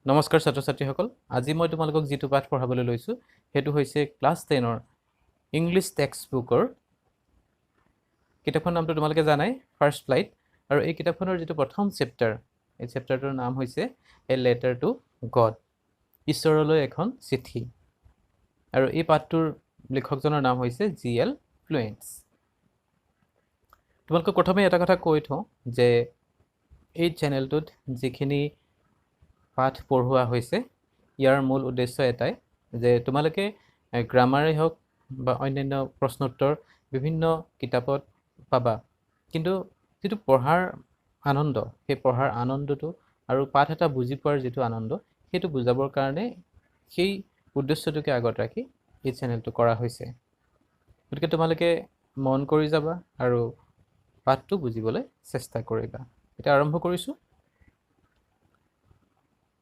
নমস্কাৰ ছাত্ৰ ছাত্ৰীসকল আজি মই তোমালোকক যেটো পাঠ পঢ়াবলৈ লৈছো হেতু হৈছে ক্লাস 10 ৰ ইংলিশ টেক্সট বুকৰ কিতাপখনৰ নামটো তোমালোকে জানাই ফাৰ্স্ট ফ্লাইট আৰু এই কিতাপখনৰ যেটো প্ৰথম চেপ্টাৰ এই চেপ্টাৰটোৰ নাম হৈছে এ লেটাৰ টু গড ঈশ্বৰলৈ এখন চিঠি আৰু এই পাঠটোৰ লেখকজনৰ নাম হৈছে জি.এল. ফ্লুয়েন্স তোমালোকক প্ৰথমে এটা কথা কৈ থওঁ যে এই চেনেলটোত যিখিনি পাঠ পঢ়ুৱা হৈছে ইয়াৰ মূল উদ্দেশ্য এটাই যে তোমালোকে গ্ৰামাৰে হওক বা অন্যান্য প্ৰশ্নোত্তৰ বিভিন্ন কিতাপত পাবা কিন্তু যেটো পঢ়াৰ আনন্দ সেই পঢ়াৰ আনন্দটো আৰু পাঠ এটা বুজি পোৱাৰ যেটো আনন্দ হেতু বুজাবৰ কাৰণে সেই উদ্দেশ্যটোকে আগত ৰাখি এই চেনেলটো কৰা হৈছে গতিকে তোমালোকে মন কৰি যাবা আৰু পাঠটো বুজিবলৈ চেষ্টা কৰিবা এটা আৰম্ভ কৰিছো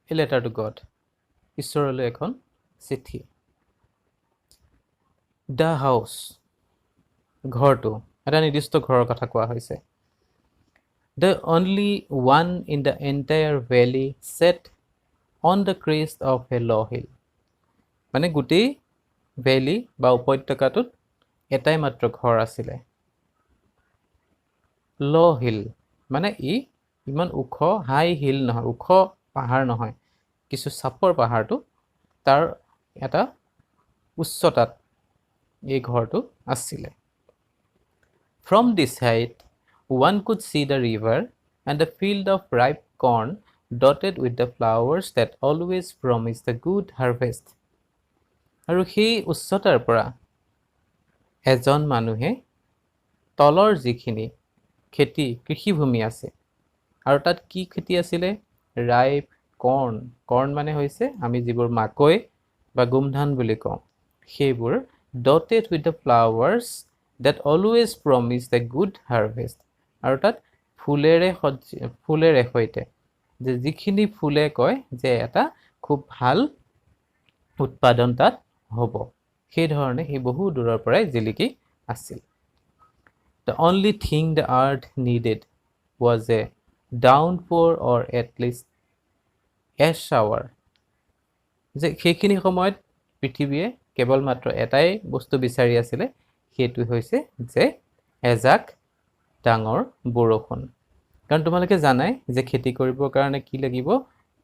A letter to God. ঈশ্বৰলৈ এখন চিঠি The house ঘৰটো এটা নিৰ্দিষ্ট ঘৰৰ কথা কোৱা হৈছে The only one in the entire valley set on the crest of a low hill মানে গোটেই ভ্যালি বা উপত্যকাটোত এটাই মাত্ৰ ঘৰ আছিল Low hill মানে ই ইমান ওখ হাই হিল নহয় ওখ পাহাৰ নহয় কিছু চাপৰ পাহাৰটো তাৰ এটা উচ্চতাত এই ঘৰটো আছিল From this height one could see the river and the field of ripe corn dotted with the flowers that always promise the good harvest আৰু সেই উচ্চতাৰ পৰা এজন মানুহে তলৰ যিখিনি খেতি কৃষিভূমি আছে আৰু তাত কি খেতি আছিলে ৰাইপ কৰ্ণ মানে হৈছে আমি যিবোৰ মাকৈ বা গুমধান বুলি কওঁ সেইবোৰ dotted with the flowers that always promise the good harvest আৰু তাত ফুলেৰে সৈতে যে যিখিনি ফুলে কয় যে এটা খুব ভাল উৎপাদন তাত হ'ব সেই ধৰণে হি বহু দূৰৰ পৰাই জিলিকি আছিল The only thing the earth needed was a downpour or at least a shower যে সেইখিনি সময়ত পৃথিৱীয়ে কেৱল মাত্ৰ এটাই বস্তু বিচাৰি আছিল হেতু হৈছে যে এজাক ডাঙৰ বৰষুণ কাৰণ তোমালোকে জানাই যে খেতি কৰিবৰ কাৰণে কি লাগিব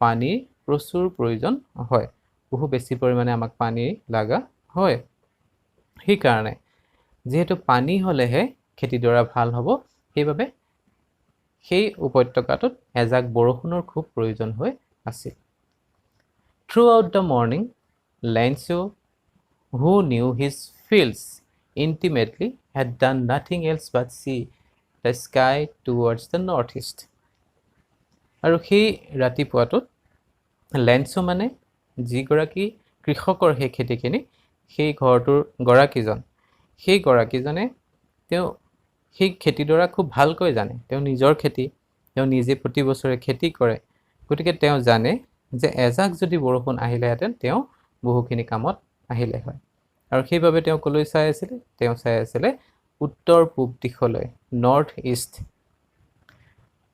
পানীৰ প্ৰচুৰ প্ৰয়োজন হয় বহু বেছি পৰিমাণে আমাক পানী লাগা হয় সেই কাৰণে যেহেতু পানী হলেহে খেতিডৰা ভাল হ'ব সেইবাবে সেই উপত্যকাটোত এজাক বৰষুণৰ খুব প্ৰয়োজন হৈ আছিল Throughout the morning Lancelot who knew his fields intimately had done nothing else but see the sky towards the northeast আৰু সেই ৰাতিপুৱাটোত লেন্সো মানে যিগৰাকী কৃষকৰ সেই খেতিখিনি সেই ঘৰটোৰ গৰাকীজনে তেওঁ সেই খেতিডৰা খুব ভালকৈ জানে তেওঁ নিজৰ খেতি তেওঁ নিজে প্ৰতি বছৰে খেতি কৰে গতিকে তেওঁ জানে যে এজাক যদি বৰষুণ আহিলেহেঁতেন তেওঁ বহুখিনি কামত আহিলে হয় আৰু সেইবাবে তেওঁ কলৈ চাই আছিল উত্তৰ পূব দিশলৈ north east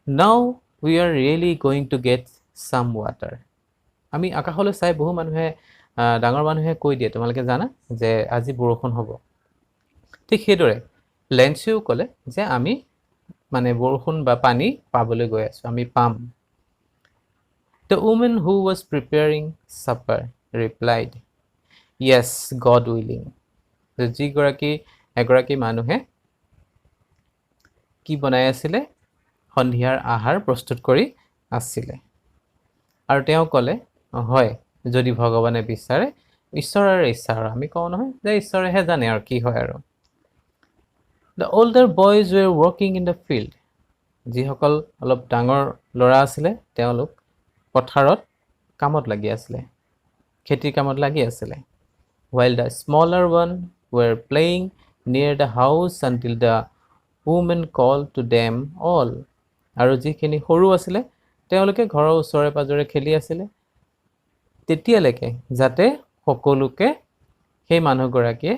Now we are really going to get some water আমি আকাশলৈ চাই বহু মানুহে ডাঙৰ মানুহে কৈ দিয়ে তোমালোকে জানা যে আজি বৰষুণ হ'ব ঠিক সেইদৰে লেন্সিও ক'লে যে আমি মানে বৰষুণ বা পানী পাবলৈ গৈ আছো আমি পাম The woman who was preparing supper replied Yes God willing এগৰাকী মানুহে কি বনাই আছিল সন্ধিয়াৰ আহাৰ প্ৰস্তুত কৰি আছিল আৰু তেওঁ ক'লে হয় যদি ভগৱানে বিচাৰে ঈশ্বৰৰ ইচ্ছা আমি কওঁ নহয় যে ঈশ্বৰেহে জানে আৰু কি হয় আৰু The older boys were working in the field যিসকল অলপ ডাঙৰ ল'ৰা আছিল তেওঁলোক পথাৰত কামত লাগি আছিল খেতিৰ কামত লাগি আছিল while the smaller one were playing near the house until the woman called to them all আৰু যিখিনি সৰু আছিল তেওঁলোকে ঘৰৰ ওচৰে পাজৰে খেলি আছিল তেতিয়ালৈকে যাতে সকলোকে সেই মানুহগৰাকীয়ে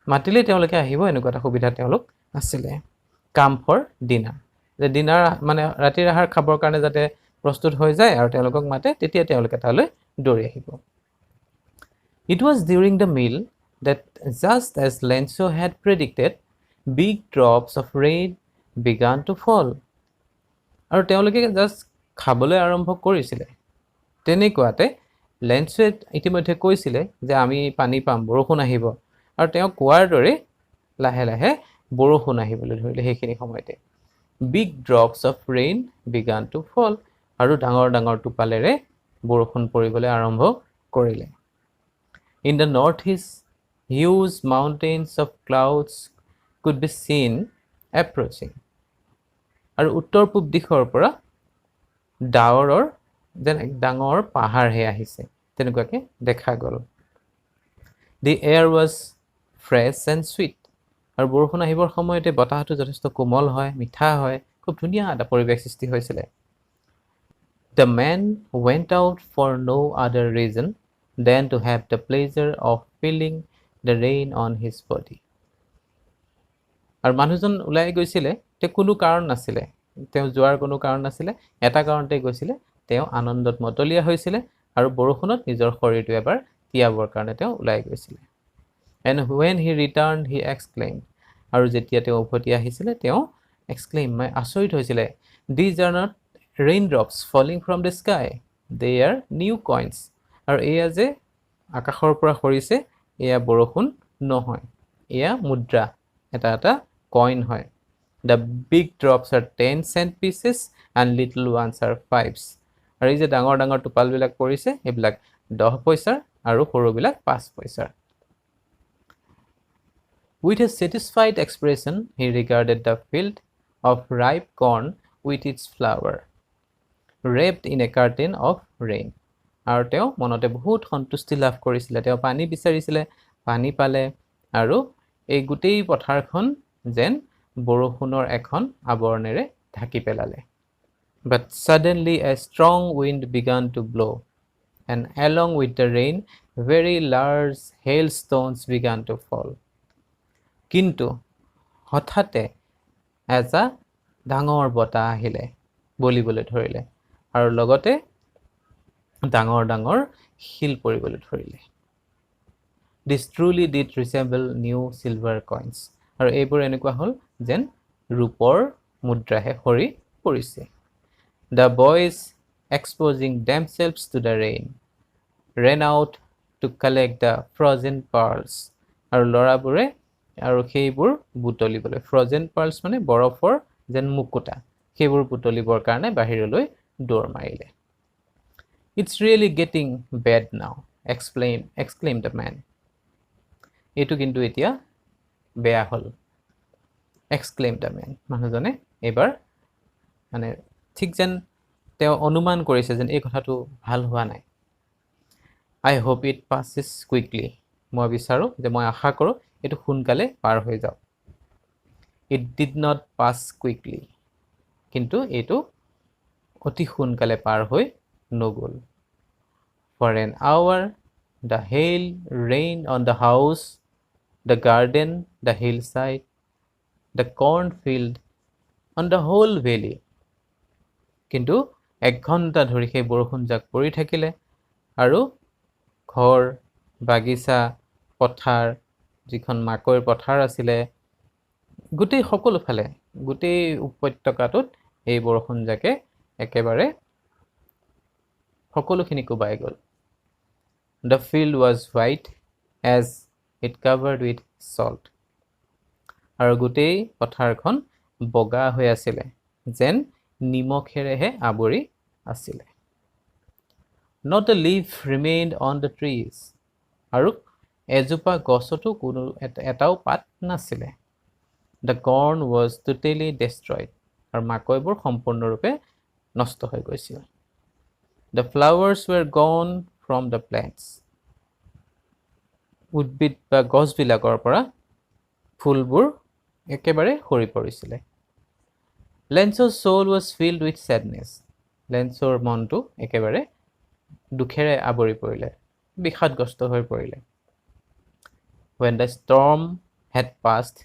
মাতিলে তেওঁলোকে আহিব এনেকুৱা এটা সুবিধা তেওঁলোক আছিল কাম ফৰ ডিনাৰ যে ডিনাৰ মানে ৰাতিৰ আহাৰ খাবৰ কাৰণে যাতে প্ৰস্তুত হৈ যায় আৰু তেওঁলোকক মাতে তেতিয়া তেওঁলোকে তালৈ দৌৰি আহিব It was during the meal that just as Lenzo had predicted big drops of rain began to fall আৰু তেওঁলোকে জাস্ট খাবলৈ আৰম্ভ কৰিছিলে তেনেকুৱাতে লেন্সে ইতিমধ্যে কৈছিলে যে আমি পানী পাম বৰষুণ আহিব আৰু তেওঁ কোৱাৰ দৰে লাহে লাহে বৰষুণ আহিবলৈ ধৰিলে সেইখিনি সময়তে big drops of rain began to fall আৰু ডাঙৰ ডাঙৰ টোপালেৰে বৰষুণ পৰিবলৈ আৰম্ভ কৰিলে In the northeast huge mountains of clouds could be seen approaching আৰু উত্তৰ পূব দিশৰ পৰা ডাৱৰৰ যেন ডাঙৰ পাহাৰ হে আহিছে তেনেকুৱাকে দেখা গল The air was fresh and sweet আৰু বৰষুণ আহিবৰ সময়তে বতাহটো যথেষ্ট কোমল হয় মিঠা হয় খুব ধুনীয়া এটা পৰিৱেশ সৃষ্টি হৈছিল The man went out for no other reason than to have the pleasure of feeling the rain on his body আৰু মানুহজন ওলাই গৈছিলে তে কোনো কাৰণ নাছিলে তেওঁ যোৱাৰ কোনো কাৰণ নাছিলে এটা কাৰণতে গৈছিলে তেওঁ আনন্দত মতলীয়া হৈছিলে আৰু বৰষুণত নিজৰ শৰীৰটো এবাৰ তিয়াবৰ কাৰণে তেওঁ ওলাই গৈছিলে And when he returned he exclaimed আৰু যেতিয়া তেওঁ উভতি আহিছিলে তেওঁ exclaim আচৰিত হৈছিলে These are not raindrops falling from the sky they are new coins আৰু এয়া যে আকাশৰ পৰা সৰিছে এয়া বৰষুণ নহয় এয়া মুদ্ৰা এটা এটা কইন হয় The big drops are 10 cent pieces and little ones are 5s আৰু এই যে ডাঙৰ ডাঙৰ টোপাল বিলাক পৰিছে এবিলাক 10 পইচাৰ আৰু সৰু বিলাক 5 পইচাৰ With a satisfied expression he regarded the field of ripe corn with its flower wrapped in a curtain of rain আৰু তেওঁ মনতে বহুত সন্তুষ্টি লাভ কৰিছিল তেওঁ পানী বিচাৰিছিল পানী পালে আৰু এই গুটেই পথাৰখন যেন বৰষুণৰ এখন আৱৰণেৰে ঢাকি পেলালে But suddenly a strong wind began to blow and along with the rain very large hailstones began to fall কিন্তু হঠাতে এটা ডাঙৰ বতাহ আহিলে বলিবলৈ ধৰিলে আৰু লগতে ডাঙৰ ডাঙৰ শিল পৰিবলৈ ধৰিলে This truly did resemble new silver coins আৰু এইবোৰ এনেকুৱা হল যেন ৰূপৰ মুদ্ৰাহে সৰি পৰিছে The boys exposing themselves to the rain ran out to collect the frozen pearls আৰু লৰাবোৰে আৰু সেইবোৰ বুটলিবলৈ frozen pearls মানে বৰফৰ যেন মুকুতা সেইবোৰ বুটলিবৰ কাৰণে বাহিৰলৈ দৌৰ মাৰিলে It's really getting bad now exclaimed the man এটো কিন্তু এতিয়া বেয়া হল exclaimed the man মানুহজনে এবাৰ মানে ঠিক যেন তেওঁ অনুমান কৰিছে যেন এই কথাটো ভাল হোৱা নাই I hope it passes quickly মই বিচাৰো যে মই আশা কৰো এটো সোনকালে পাৰ হৈ যাওক It did not pass quickly কিন্তু এটো অতি সোনকালে পাৰ হৈ নগল For an hour the hail rained on the house the garden the hillside the cornfield on the whole valley কিন্তু এক ঘণ্টা ধৰি সেই বৰষুণ জাক পৰি থাকিলে আৰু ঘৰ বাগিচা পথাৰ যিখন মাকৈ পথাৰ আছিল গুটেই সকলো ফালে গুটেই উপত্যকাটোত এই বৰষুণ জাকে একেবাৰে সকলোখিনি কুবাই গল The field was white as it covered with salt আৰু গুটেই পথাৰখন বগা হৈ আছিল যেন নিমখেৰেহে আবৰি আছিল Not a leaf remained on the trees আৰু এজোপা গছতো কোনো এটাও পাত নাছিল The corn was totally destroyed আৰু মাকৈবোৰ সম্পূৰ্ণৰূপে নষ্ট হৈ গৈছিল The flowers were gone from the plants উদ্ভিদ বা গছবিলাকৰ পৰা ফুলবোৰ একেবাৰে সৰি পৰিছিল Lenzo's soul was filled with sadness লেন্সৰ মনটো একেবাৰে দুখেৰে আবৰি পৰিলে বিষাদগ্ৰস্ত হৈ পৰিলে When the storm had passed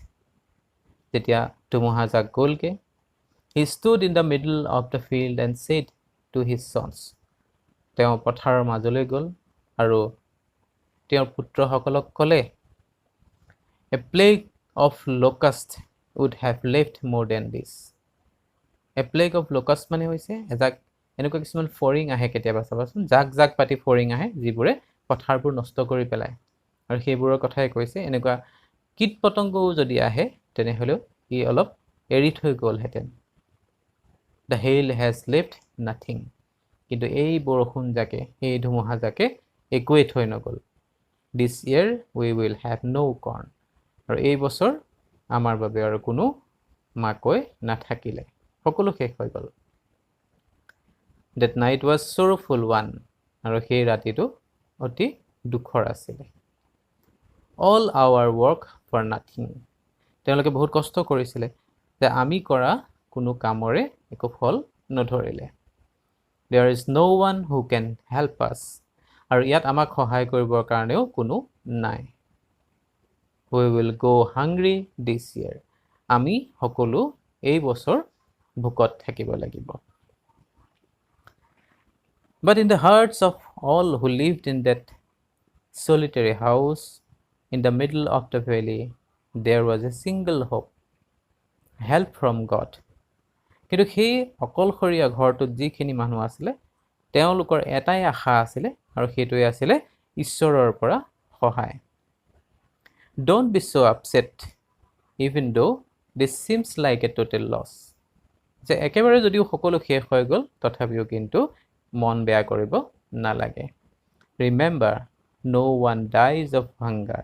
যেতিয়া ধুমুহা জাক গলকে He stood in the middle of the field and said to his sons. তেওঁ পথাৰৰ মাজলৈ গ'ল আৰু তেওঁৰ পুত্ৰসকলক ক'লে, A plague of locusts would have left more than this. A plague of locusts মানে হৈছে এজাক এনেকুৱা কিছুমান ফৰিং আহে কেতিয়াবা চাবাচোন, জাক পাতি ফৰিং আহে যিবোৰে পথাৰবোৰ নষ্ট কৰি পেলায় আৰু সেইবোৰৰ কথাই কৈছে। এনেকুৱা কীট পতংগও যদি আহে তেনেহ'লেও ই অলপ এৰি থৈ গ'লহেঁতেন। The hail has left nothing. কিন্তু এই বৰষুণ জাকে, এই ধুমুহা জাকে একোৱেই থৈ নগ'ল। This year we will have no corn. আৰু এই বছৰ আমাৰ বাবে আৰু কোনো মাকৈ নাথাকিলে, সকলো শেষ হৈ গ'ল। That night was sorrowful one. আৰু সেই ৰাতিটো অতি দুখৰ আছিলে। All our work for nothing. তেওঁলোকে বহুত কষ্ট কৰিছিলে যে আমি কৰা কোনো কামৰে একো ফল নধৰিলে। There is no one who can help us. আৰু ইয়াত আমাক সহায় কৰিবৰ কাৰণেও কোনো নাই। We will go hungry this year. আমি সকলো এই বছৰ ভোকত থাকিব লাগিব। But in the hearts of all who lived in that solitary house in the middle of the valley, there was a single hope, help from God. কিন্তু সেই অকলশৰীয়া ঘৰটোত যিখিনি মানুহ আছিলে তেওঁলোকৰ এটাই আশা আছিলে আৰু সেইটোৱে আছিলে ঈশ্বৰৰ পৰা সহায়। Don't be so upset even though this seems like a total loss. যে একেবাৰে যদিও সকলো শেষ হৈ গ'ল তথাপিও কিন্তু মন বেয়া কৰিব নালাগে। Remember, no one dies of hunger.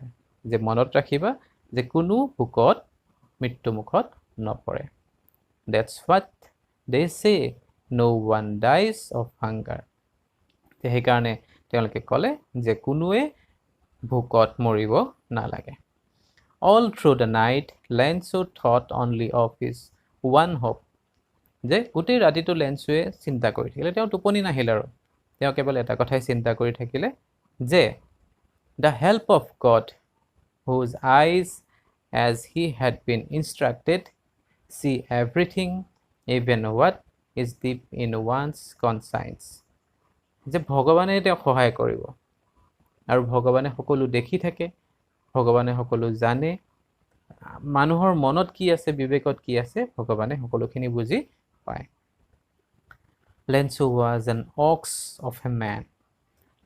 যে মনত ৰাখিবা যে কোনো ভোকত মৃত্যুমুখত নপৰে। That's what they say, no one dies of hunger. সেইকাৰণে তেওঁলোকে ক'লে যে কোনোৱে ভোকত মৰিব নালাগে। All through the night, Lanso thought only of his one hope. যে গোটেই ৰাতিটো লেন্সুৱে চিন্তা কৰি থাকিলে, তেওঁ টোপনি নাহিল আৰু তেওঁ কেৱল এটা কথাই চিন্তা কৰি থাকিলে যে the help of God, whose eyes as he had been instructed see everything, even what is deep in one's conscience. যে ভগৱানে তেওঁক সহায় কৰিব আৰু ভগৱানে সকলো দেখি থাকে, ভগৱানে সকলো জানে, মানুহৰ মনত কি আছে বিবেকত কি আছে ভগৱানে সকলোখিনি বুজি পায়। Lanso was an ox of a man.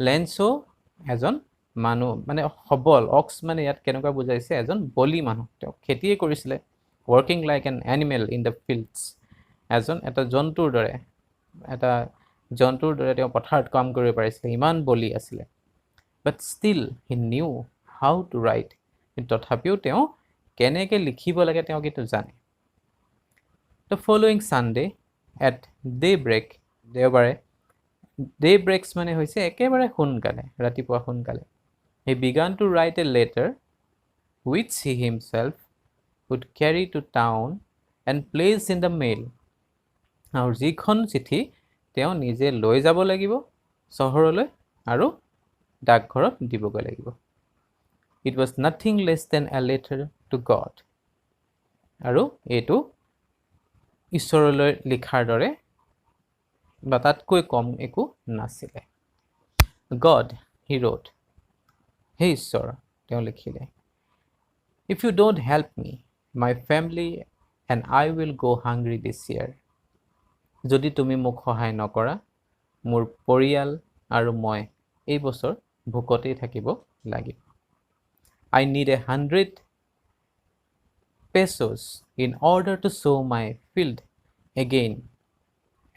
Lanso এজন মানুহ মানে সবল, অক্স মানে ইয়াত কেনেকুৱা বুজাইছে এজন বলি মানুহ, তেওঁ খেতিয়ে কৰিছিলে, working like an animal in the fields. এটা জন্তুৰ দৰে তেওঁ পথাৰত কাম কৰিব পাৰিছিলে, ইমান বলি আছিলে। But still he knew how to write. তথাপিও তেওঁ কেনেকৈ লিখিব লাগে তেওঁ কিন্তু জানে। The following Sunday at daybreak, দেওবাৰে, daybreaks মানে হৈছে একেবাৰে সোনকালে, ৰাতিপুৱা সোনকালে, he began to write a letter which he himself would carry to town and place in the mail. আৰু যিখন চিঠি তেওঁ নিজে লৈ যাব লাগিব চহৰলৈ আৰু ডাকঘৰত দিবগৈ লাগিব। It was nothing less than a letter to God. আৰু এইটো ঈশ্বৰলৈ লিখাৰ দৰে বা তাতকৈ কম একো নাছিলে। God, he wrote. হে ঈশ্বৰ, তেওঁ লিখিলে, If you don't help me, my family and I will go hungry this year. যদি তুমি মোক সহায় নকৰা, মোৰ পৰিয়াল আৰু মই এই বছৰ ভোকতেই থাকিব লাগিব। I need 100 pesos in order to sow my field again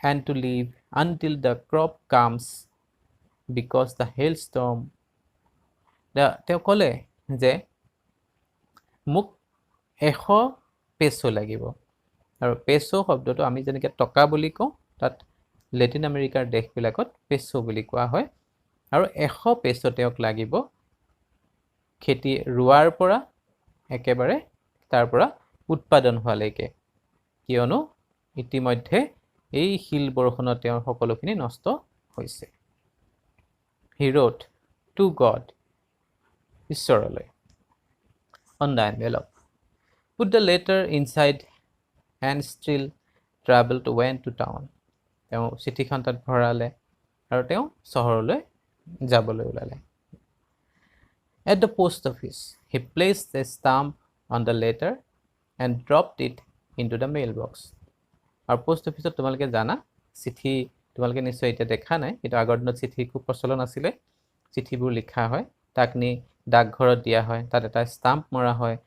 and to live until the crop comes because the hailstorm. তেওঁ ক'লে যে মোক 100 পেছো লাগিব। আৰু পেছো শব্দটো আমি যেনেকৈ টকা বুলি কওঁ তাত লেটিন আমেৰিকাৰ দেশবিলাকত পেছো বুলি কোৱা হয়। আৰু 100 পেছো তেওঁক লাগিব খেতি ৰোৱাৰ পৰা একেবাৰে তাৰ পৰা উৎপাদন হোৱালৈকে, কিয়নো ইতিমধ্যে এই শিল বৰষুণত তেওঁৰ সকলোখিনি নষ্ট হৈছে। He wrote to God, ঈশ্বৰলৈ, on the envelope, put the letter inside and still traveled went to town. তেওঁ চিঠিখন তাত ভৰালে আৰু তেওঁ চহৰলৈ যাবলৈ ওলালে At the post office he placed a stamp on the letter and dropped it into the mailbox আৰু পোষ্ট অফিচত তোমালোকে জানা চিঠি তোমালোকে নিশ্চয় এতিয়া দেখা নাই কিন্তু আগৰ দিনত চিঠি খুব প্ৰচলন আছিলে চিঠিবোৰ লিখা হয় তাক নি ডাকঘৰত দিয়া হয় তাত এটা ষ্টাম্প মৰা হয়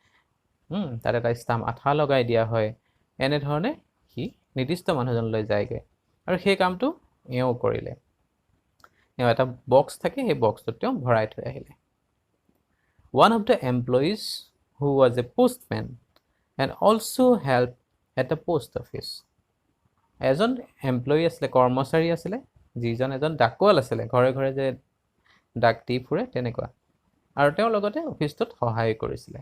তাত এটা ষ্টাম্প আঠা লগাই দিয়া হয় এনে ধৰণে কি নিৰ্দিষ্ট মানুহজনলৈ যায়গৈ আৰু সেই কামটো এওঁ কৰিলে এওঁ এটা বক্স থাকে সেই বক্সটোত তেওঁ ভৰাই থৈ আহিলে One of the employees who was a postman and also helped at the post office এজন এমপ্লয়ী আছিলে কৰ্মচাৰী আছিলে যিজন এজন ডাকুৱাল আছিলে ঘৰে ঘৰে যে ডাক দি ফুৰে তেনেকুৱা আৰু তেওঁ লগতে অফিচটোত সহায় কৰিছিলে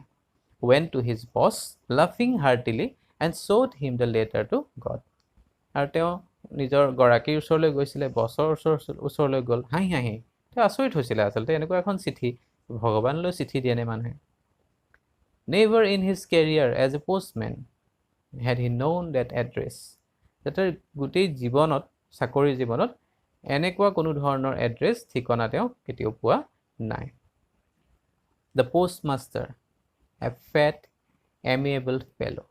went to his boss laughing heartily and showed him the letter to God আৰু তেওঁ নিজৰ গৰাকীৰ ওচৰলৈ গৈছিলে বছৰ ওচৰলৈ গ'ল হাঁহি হাঁহি তেওঁ আচৰিত হৈছিলে আচলতে এনেকুৱা এখন চিঠি ভগৱানলৈ চিঠি দিয়ে নে মানুহে Never in his career as a postman had he known that address তাৰ গোটেই জীৱনত চাকৰি জীৱনত এনেকুৱা কোনো ধৰণৰ এড্ৰেছ ঠিকনা তেওঁ কেতিয়াও পোৱা নাই The postmaster a fat amiable fellow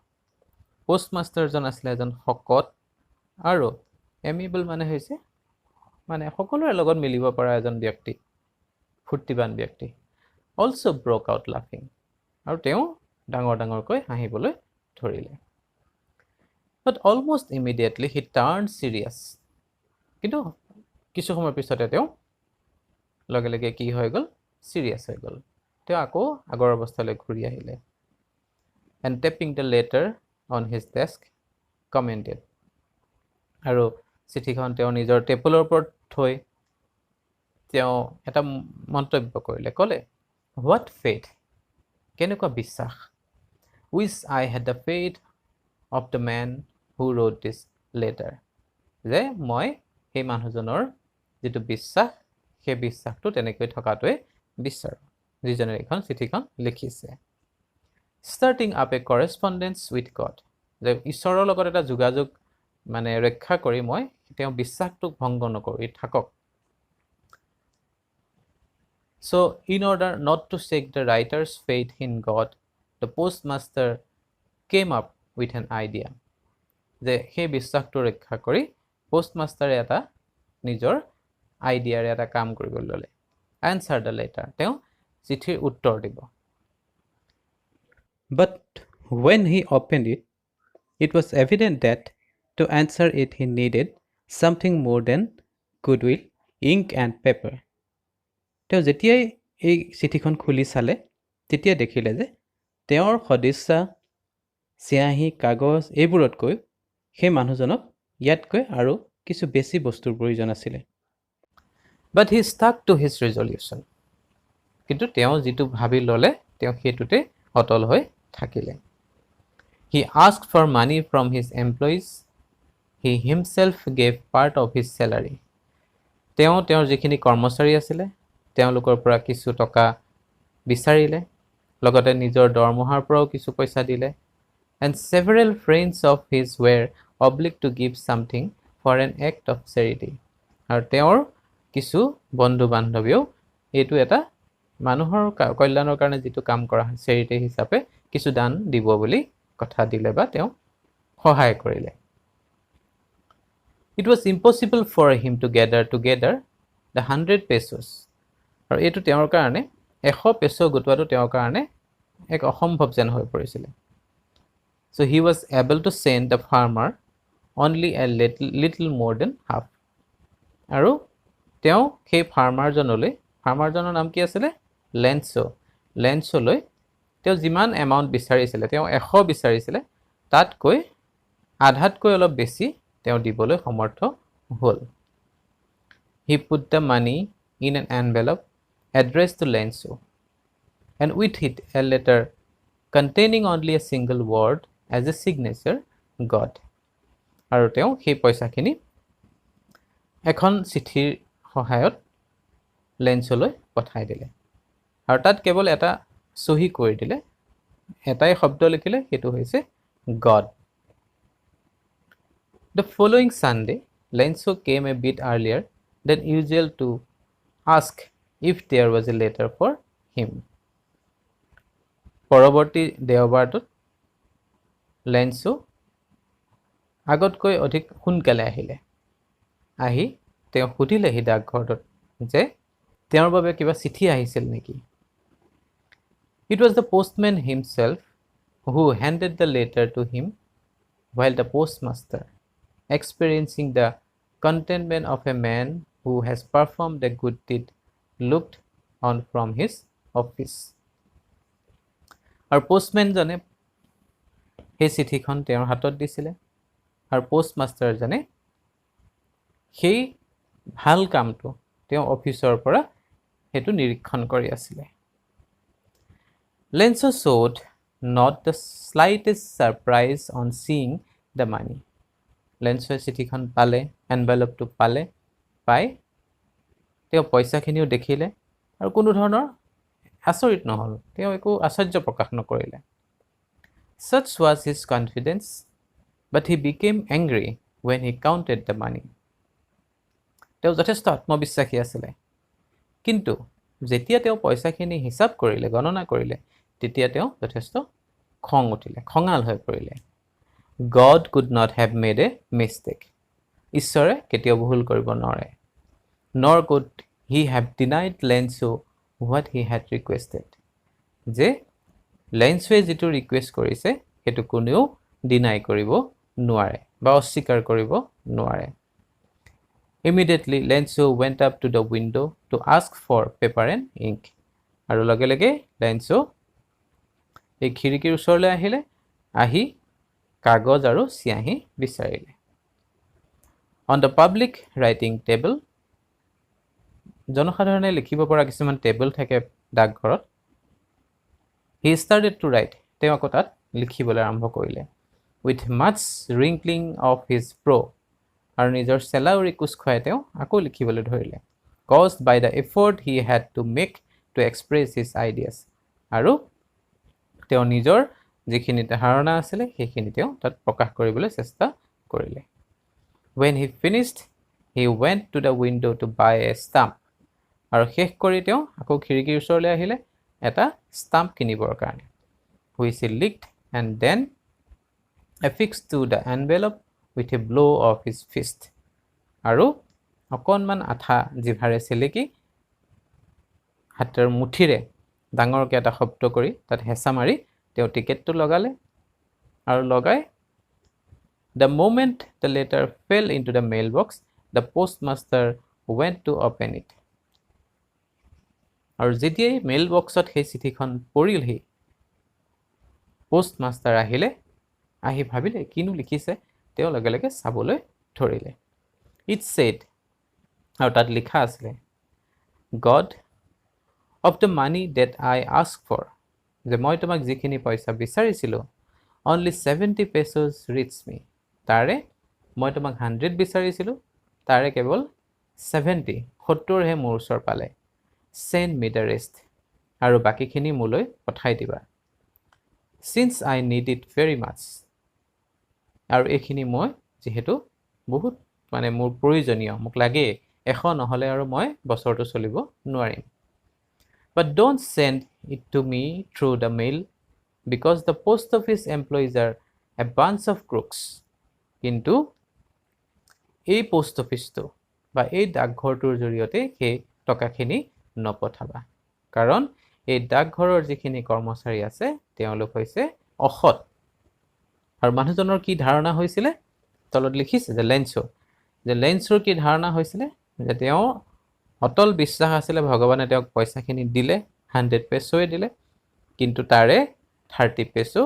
postmasterজন আছিলে এজন শকত আৰু amiable মানে হৈছে মানে সকলোৰে লগত মিলিব পৰা এজন ব্যক্তি ফুৰ্তিবান ব্যক্তি also broke out laughing আৰু তেওঁ ডাঙৰকৈ হাঁহিবলৈ ধৰিলে But almost immediately he turned serious কিন্তু কিছু সময়ৰ পিছতে তেওঁ লগে লগে কি হৈ গ'ল সিৰিয়াছ হৈ গ'ল তেওঁ আকৌ আগৰ অৱস্থালৈ ঘূৰি আহিলে and tapping the letter on his desk commented আৰু চিঠিখন তেওঁ নিজৰ টেবুলৰ ওপৰত থৈ তেওঁ এটা মন্তব্য কৰিলে ক'লে What faith কেনেকুৱা বিশ্বাস Wish I had the faith of the man who wrote this letter যে মই সেই মানুহজনৰ যেটো বিশ্বাস সেই বিশ্বাসটো তেনেকৈ থকাটোৱে বিচাৰো যিজনে এখন চিঠিখন লিখিছে Starting up a correspondence with God যে ঈশ্বৰৰ লগত এটা যোগাযোগ মানে ৰক্ষা কৰি মই তেওঁ বিশ্বাসটো ভংগ নকৰি থাকক So in order not to shake the writer's faith in God the postmaster came up with an idea যে সেই বিশ্বাসটো ৰক্ষা কৰি পোষ্টমাষ্টাৰে এটা নিজৰ আইডিয়াৰে এটা কাম কৰিব ল'লে answer the letter তেওঁ চিঠিৰ উত্তৰ দিব But when he opened it it was evident that to answer it he needed something more than goodwill ink and paper তেওঁ যেতিয়াই এই চিঠিখন খুলি চালে তেতিয়া দেখিলে যে তেওঁৰ সদিচ্ছা চিয়াহী কাগজ এইবোৰতকৈ সেই মানুহজনক ইয়াতকৈ আৰু কিছু বেছি বস্তুৰ প্ৰয়োজন আছিল But he stuck to his resolution কিন্তু তেওঁ যেটো ভাবি ললে তেওঁ হেতুতে অটল হৈ থাকিলে He asked for money from his employees he himself gave part of his salary তেওঁৰ যিখিনি কৰ্মচাৰী আছিল তেওঁলোকৰ পৰা কিছু টকা বিচাৰিলে লগতে নিজৰ দৰমহাৰ পৰাও কিছু পইচা দিলে and several friends of his were obliged to give something for an act of charity আৰু তেওঁৰ কিছু বন্ধু বান্ধৱীও এটো এটা মানুহৰ কল্যাণৰ কাৰণে যেটো কাম কৰা হয় charity হিচাপে কিছু দান দিব বুলি কথা দিলে বা তেওঁ সহায় কৰিলে It was impossible for him to gather together the 100 pesos আৰু এটো তেওঁৰ কাৰণে 100 পেছো গোটোৱাটো তেওঁৰ কাৰণে এক অসম্ভৱ যেন হৈ পৰিছিল So he was able to send the farmer only a little more than half আৰু তেওঁ সেই ফাৰ্মাৰজনৰ নাম কি আছিল লেন্সোলৈ তেওঁ যিমান এমাউন্ট বিচাৰিছিল তেওঁ 100 বিচাৰিছিল তাতকৈ আধাতকৈ অলপ বেছি তেওঁ দিবলৈ সমৰ্থ হ'ল He put the money in an envelope addressed to Lenso and with it a letter containing only a single word as a signature God আৰু তেওঁ সেই পইচাখিনি এখন চিঠিৰ সহায়ত লেন্সলৈ পঠাই দিলে আৰু তাত কেৱল এটা সহি কৰি দিলে এটাই শব্দ লিখিলে হেতু হৈছে God The following Sunday Lenzo came a bit earlier than usual to ask if there was a letter for him. পৰৱৰ্তী দেওবাৰটোত লেন্সো আগতকৈ অধিক সোনকালে আহিলে আহি তেওঁ সুধিলেহি ডাকঘৰটোত যে তেওঁৰ বাবে কিবা চিঠি আহিছিল নেকি It was the postman himself who handed the letter to him while the postmaster experiencing the contentment of a man who has performed a good deed looked on from his office আৰু postman জনে সেই চিঠিখন তেওঁৰ হাতত দিছিলে আৰু postmaster জনে সেই ভাল কামটো তেওঁ অফিচৰ পৰা হেতু নিৰীক্ষণ কৰি আছিল Lenzo showed not the slightest surprise on seeing the money Lenzo চিঠিখন পালে এনভেলপটো পালে পাই তেওঁ পইচাখিনিও দেখিলে আৰু কোনো ধৰণৰ আচৰিত নহল তেওঁ একো আশ্চৰ্য প্ৰকাশ নকৰিলে Such was his confidence but he became angry when he counted the money তেওঁ যথেষ্ট আত্মবিশ্বাসী আছিল কিন্তু যেতিয়া তেওঁ পইচাখিনি হিচাপ কৰিলে গণনা কৰিলে তেতিয়া তেওঁ যথেষ্ট খং উঠিলে খঙাল হৈ পৰিলে God could not have made a mistake ঈশ্বৰে কেতিয়াও ভুল কৰিব নোৱাৰে nor could he have denied Lenzo what he had requested যে লেন্সোৱে যেটো ৰিকুৱেষ্ট কৰিছে হেতু কোনেও ডিনাই কৰিব নোৱাৰে বা অস্বীকাৰ কৰিব নোৱাৰে Immediately Lenzo went up to the window to ask for paper and ink আৰু লগে লগে লেন্সো এই খিৰিকীৰ ওচৰলৈ আহিলে আহি কাগজ আৰু চিয়াহী বিচাৰিলে On the public writing table জনসাধাৰণে লিখিব পৰা কিছুমান টেবল থাকে ডাকঘৰত He started to write তেওঁ আকৌ তাত লিখিবলৈ আৰম্ভ কৰিলে With much wrinkling of his brow আৰু নিজৰ চেলাউৰি কুচ খুৱাই তেওঁ আকৌ লিখিবলৈ ধৰিলে Caused by the effort he had to make to express his ideas আৰু তেওঁ নিজৰ যিখিনি ধাৰণা আছিল সেইখিনি তেওঁ তাত প্ৰকাশ কৰিবলৈ চেষ্টা কৰিলে When he finished he went to the window to buy a stamp আৰু শেষ কৰি তেওঁ আকৌ খিৰিকীৰ ওচৰলৈ আহিলে এটা ষ্টাম্প কিনিবৰ কাৰণে which he licked and then affixed to the envelope with a blow of his fist আৰু অকণমান আঠা জিভাৰে চেলেকি হাতৰ মুঠিৰে ডাঙৰকৈ এটা শব্দ কৰি তাত হেঁচা মাৰি তেওঁ টিকেটটো লগালে আৰু লগাই The moment the letter fell into the mailbox the postmaster went to open it আৰু যেতিয়াই মেইল বক্সত সেই চিঠিখন পৰিলহি পোষ্টমাষ্টাৰ আহিলে আহি ভাবিলে কিনো লিখিছে তেওঁ লগে লগে চাবলৈ ধৰিলে It said আৰু তাত লিখা আছিল God of the money that I asked for যে মই তোমাক যিখিনি পইচা বিচাৰিছিলো only 70 pesos reached me তাৰে মই তোমাক 100 বিচাৰিছিলো তাৰে কেৱল 70 হে মোৰ ওচৰ পালে Send me the rest আৰু বাকিখিনি মোলৈ পঠাই দিবা Since I need it very much আৰু এইখিনি মই যেহেতু বহুত মানে মোৰ প্ৰয়োজনীয় মোক লাগে এখন নহলে আৰু মই বছৰটো চলিব নোৱাৰিম But don't send it to me through the mail because the post office employees are a bunch of crooks কিন্তু এই পোষ্ট অফিসটো বা এই ডাকঘৰটোৰ জৰিয়তে সেই টকাখিনি নপঠাবা কাৰণ এই ডাকঘৰৰ যিখিনি কৰ্মচাৰী আছে তেওঁলোক হৈছে অসৎ আৰু মানুহজনৰ কি ধাৰণা হৈছিল তলত লিখিছে যে লেন্সোৰ কি ধাৰণা হৈছিল যে তেওঁ অটল বিশ্বাস আছিল ভগৱানে তেওঁক পইচাখিনি দিলে 100 পেছোৱে দিলে কিন্তু তাৰে 30 পেছো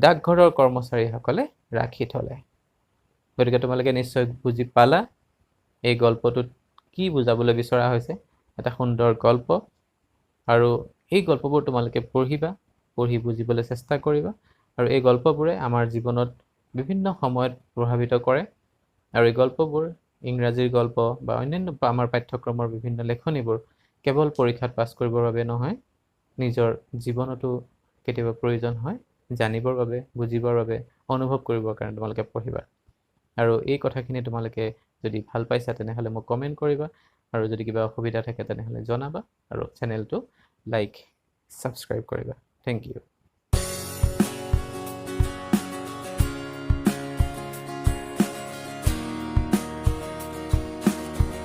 ডাকঘৰৰ কৰ্মচাৰীসকলে ৰাখি থলে গতিকে তোমালোকে নিশ্চয় বুজি পালা এই গল্পটোত কি বুজাবলৈ বিচৰা হৈছে এটা সুন্দৰ গল্প আৰু এই গল্পবোৰ তোমালোকে পঢ়ি বুজিবলৈ চেষ্টা কৰিবা আৰু এই গল্পবোৰে আমাৰ জীৱনত বিভিন্ন সময়ত প্ৰভাৱিত কৰে আৰু এই গল্পবোৰ ইংৰাজীৰ গল্প বা অন্যান্য আমাৰ পাঠ্যক্ৰমৰ বিভিন্ন লেখনিবোৰ কেৱল পৰীক্ষাত পাছ কৰিবৰ বাবে নহয় নিজৰ জীৱনতো কেতিয়াবা প্ৰয়োজন হয় জানিবৰ বাবে বুজিবৰ বাবে অনুভৱ কৰিবৰ কাৰণে তোমালোকে পঢ়িবা আৰু এই কথাখিনি তোমালোকে যদি ভাল পাইছা তেনেহ'লে মোক কমেণ্ট কৰিবা আৰু যদি কিবা অসুবিধা থাকে তেনেহ'লে জনাবা আৰু চেনেলটো লাইক ছাবস্ক্ৰাইব কৰিবা। Thank U.